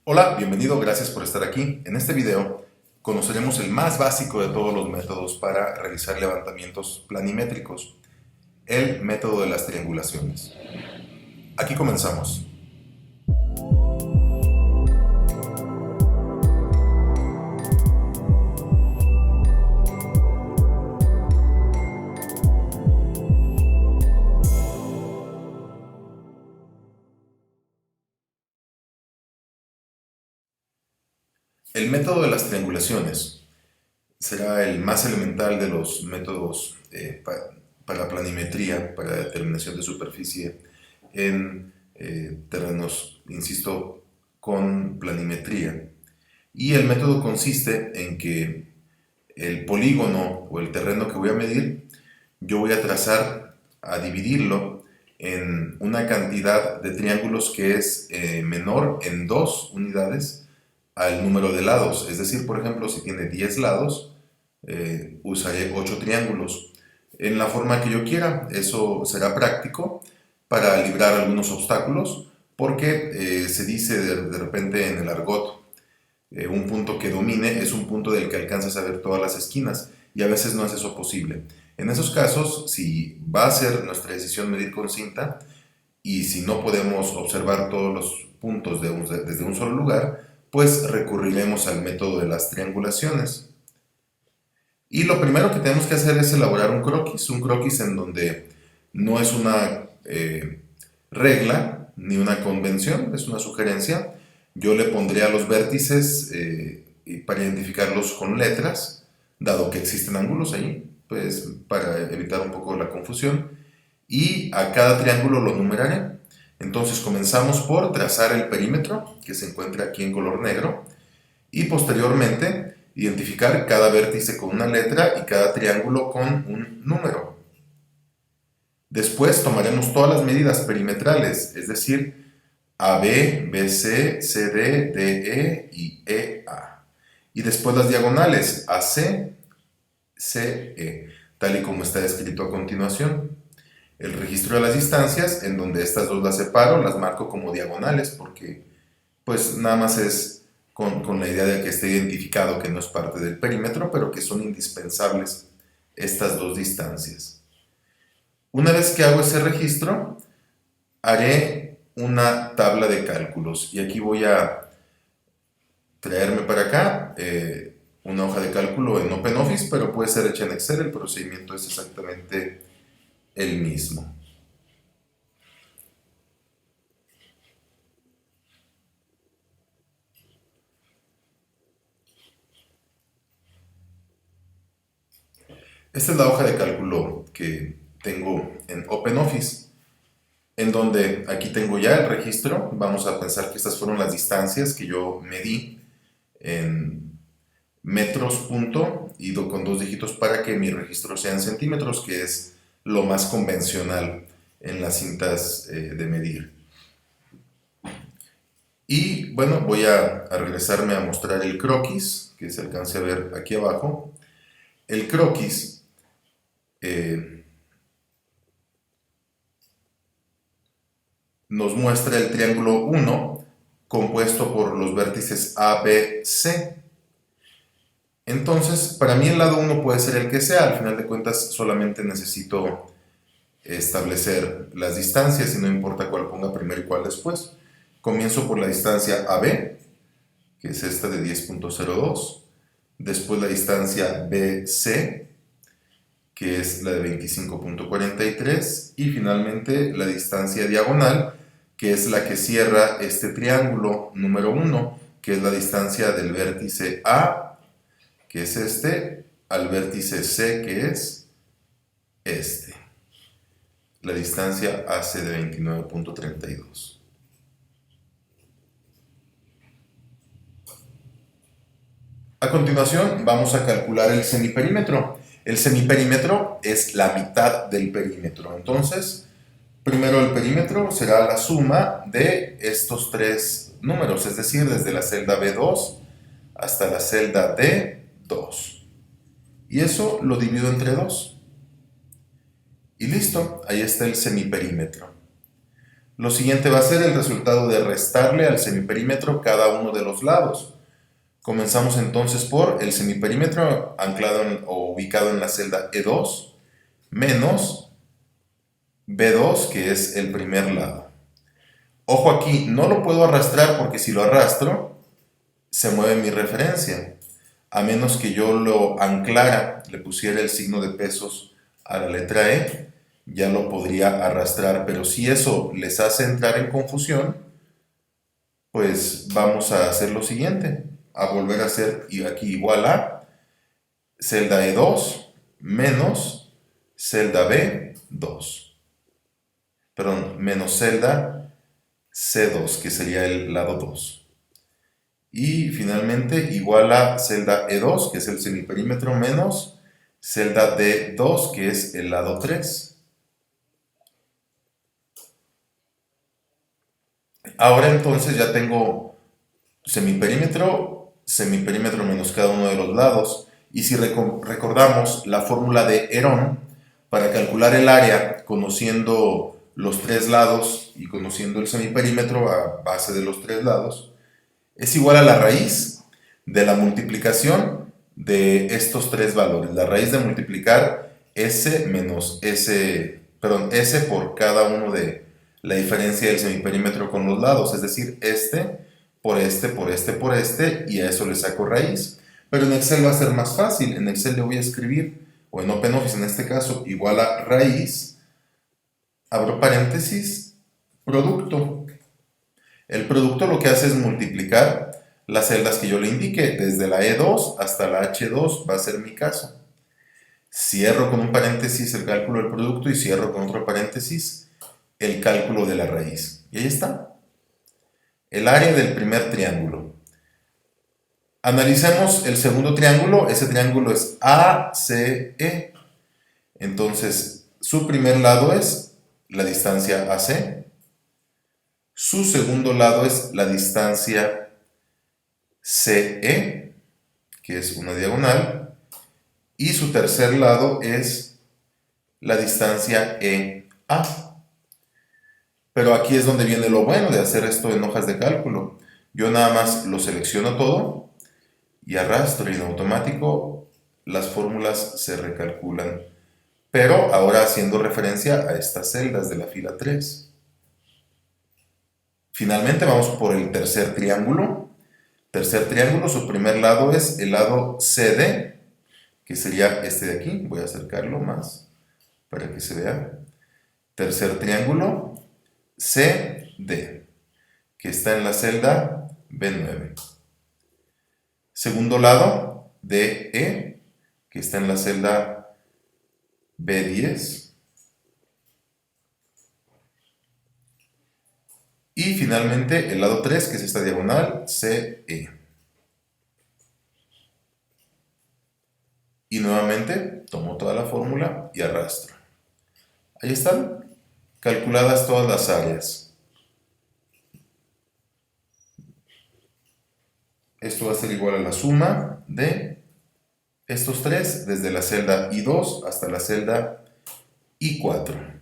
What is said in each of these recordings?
Hola, bienvenido, gracias por estar aquí. En este video conoceremos el más básico de todos los métodos para realizar levantamientos planimétricos, el método de las triangulaciones. Aquí comenzamos. El método de las triangulaciones será el más elemental de los métodos para planimetría, para determinación de superficie en terrenos, insisto, con planimetría. Y el método consiste en que el polígono o el terreno que voy a medir, yo voy a trazar, a dividirlo en una cantidad de triángulos que es menor en 2 unidades al número de lados. Es decir, por ejemplo, si tiene 10 lados, usaré 8 triángulos en la forma que yo quiera. Eso será práctico para librar algunos obstáculos, porque se dice de repente en el argot, un punto que domine es un punto del que alcanzas a ver todas las esquinas, y a veces no es eso posible. En esos casos, si va a ser nuestra decisión medir con cinta, y si no podemos observar todos los puntos desde un solo lugar, pues recurriremos al método de las triangulaciones. Y lo primero que tenemos que hacer es elaborar un croquis en donde no es una regla ni una convención, es una sugerencia. Yo le pondré a los vértices para identificarlos con letras, dado que existen ángulos ahí, pues para evitar un poco la confusión. Y a cada triángulo lo numeraré. Entonces comenzamos por trazar el perímetro, que se encuentra aquí en color negro, y posteriormente identificar cada vértice con una letra y cada triángulo con un número. Después tomaremos todas las medidas perimetrales, es decir, AB, BC, CD, DE y EA. Y después las diagonales, AC, CE, tal y como está escrito a continuación. El registro de las distancias, en donde estas dos las separo, las marco como diagonales, porque pues nada más es con la idea de que esté identificado que no es parte del perímetro, pero que son indispensables estas dos distancias. Una vez que hago ese registro, haré una tabla de cálculos, y aquí voy a traerme para acá una hoja de cálculo en OpenOffice, pero puede ser hecha en Excel. El procedimiento es exactamente el mismo. Esta es la hoja de cálculo que tengo en OpenOffice, en donde aquí tengo ya el registro. Vamos a pensar que estas fueron las distancias que yo medí en metros punto, y con 2 dígitos para que mi registro sea en centímetros, que es lo más convencional en las cintas de medir. Y bueno, voy a regresarme a mostrar el croquis, que se alcance a ver aquí abajo. El croquis nos muestra el triángulo 1 compuesto por los vértices A, B, C. Entonces, para mí el lado 1 puede ser el que sea. Al final de cuentas solamente necesito establecer las distancias, y no importa cuál ponga primero y cuál después. Comienzo por la distancia AB, que es esta de 10.02, después la distancia BC, que es la de 25.43, y finalmente la distancia diagonal, que es la que cierra este triángulo número 1, que es la distancia del vértice A, que es este, al vértice C, que es este. La distancia hace de 29.32. A continuación vamos a calcular el semiperímetro. El semiperímetro es la mitad del perímetro. Entonces, primero el perímetro será la suma de estos tres números, es decir, desde la celda B2 hasta la celda D2. Y eso lo divido entre 2. Y listo, ahí está el semiperímetro. Lo siguiente va a ser el resultado de restarle al semiperímetro cada uno de los lados. Comenzamos entonces por el semiperímetro anclado o ubicado en la celda E2 menos B2, que es el primer lado. Ojo aquí, no lo puedo arrastrar porque si lo arrastro, se mueve mi referencia. A menos que yo lo anclara, le pusiera el signo de pesos a la letra E, ya lo podría arrastrar. Pero si eso les hace entrar en confusión, pues vamos a hacer lo siguiente. A volver a hacer aquí igual a celda E2 menos celda B2. Perdón, menos celda C2, que sería el lado 2. Y finalmente igual a celda E2, que es el semiperímetro, menos celda D2, que es el lado 3. Ahora entonces ya tengo semiperímetro, semiperímetro menos cada uno de los lados. Y si recordamos la fórmula de Herón, para calcular el área conociendo los tres lados y conociendo el semiperímetro a base de los tres lados, es igual a la raíz de la multiplicación de estos tres valores. La raíz de multiplicar S menos S, perdón, S por cada uno de la diferencia del semiperímetro con los lados, es decir, este por este, por este, por este, y a eso le saco raíz. Pero en Excel va a ser más fácil. En Excel le voy a escribir, o en OpenOffice en este caso, igual a raíz, abro paréntesis, producto. El producto lo que hace es multiplicar las celdas que yo le indique, desde la E2 hasta la H2 va a ser mi caso. Cierro con un paréntesis el cálculo del producto y cierro con otro paréntesis el cálculo de la raíz. Y ahí está. El área del primer triángulo. Analicemos el segundo triángulo. Ese triángulo es ACE. Entonces, su primer lado es la distancia AC. Su segundo lado es la distancia CE, que es una diagonal. Y su tercer lado es la distancia EA. Pero aquí es donde viene lo bueno de hacer esto en hojas de cálculo. Yo nada más lo selecciono todo y arrastro y en automático las fórmulas se recalculan. Pero ahora haciendo referencia a estas celdas de la fila 3. Finalmente vamos por el tercer triángulo. Tercer triángulo, su primer lado es el lado CD, que sería este de aquí. Voy a acercarlo más para que se vea. Tercer triángulo, CD, que está en la celda B9. Segundo lado, DE, que está en la celda B10. Y finalmente el lado 3, que es esta diagonal, CE. Y nuevamente tomo toda la fórmula y arrastro. Ahí están calculadas todas las áreas. Esto va a ser igual a la suma de estos tres desde la celda I2 hasta la celda I4.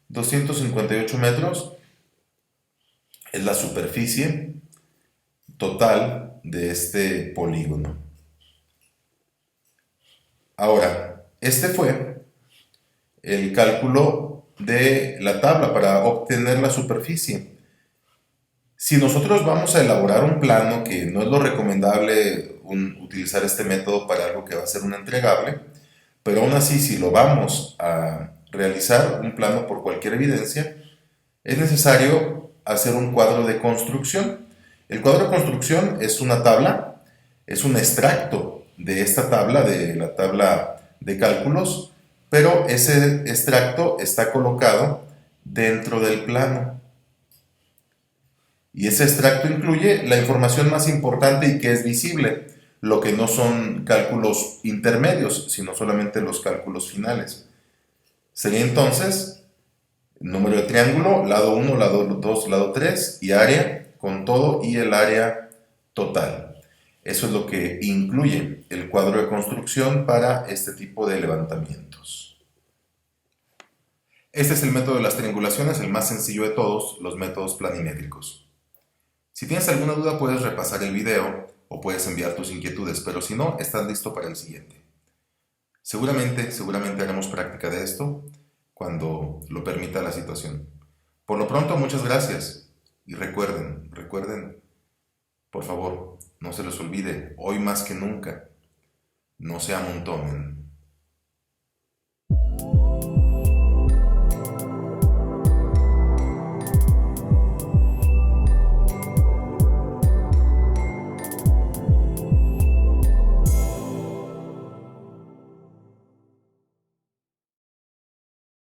258 metros es la superficie total de este polígono. Ahora, este fue el cálculo de la tabla para obtener la superficie. Si nosotros vamos a elaborar un plano, que no es lo recomendable utilizar este método para algo que va a ser un entregable, pero aún así si lo vamos a realizar un plano por cualquier evidencia, es necesario hacer un cuadro de construcción. El cuadro de construcción es una tabla, es un extracto de esta tabla, de la tabla de cálculos, pero ese extracto está colocado dentro del plano. Y ese extracto incluye la información más importante y que es visible, lo que no son cálculos intermedios, sino solamente los cálculos finales. Sería entonces número de triángulo, lado 1, lado 2, lado 3 y área con todo y el área total. Eso es lo que incluye el cuadro de construcción para este tipo de levantamientos. Este es el método de las triangulaciones, el más sencillo de todos los métodos planimétricos. Si tienes alguna duda puedes repasar el video o puedes enviar tus inquietudes, pero si no, estás listo para el siguiente. Seguramente haremos práctica de esto cuando lo permita la situación. Por lo pronto, muchas gracias y recuerden, por favor, no se les olvide, hoy más que nunca, no se amontonen.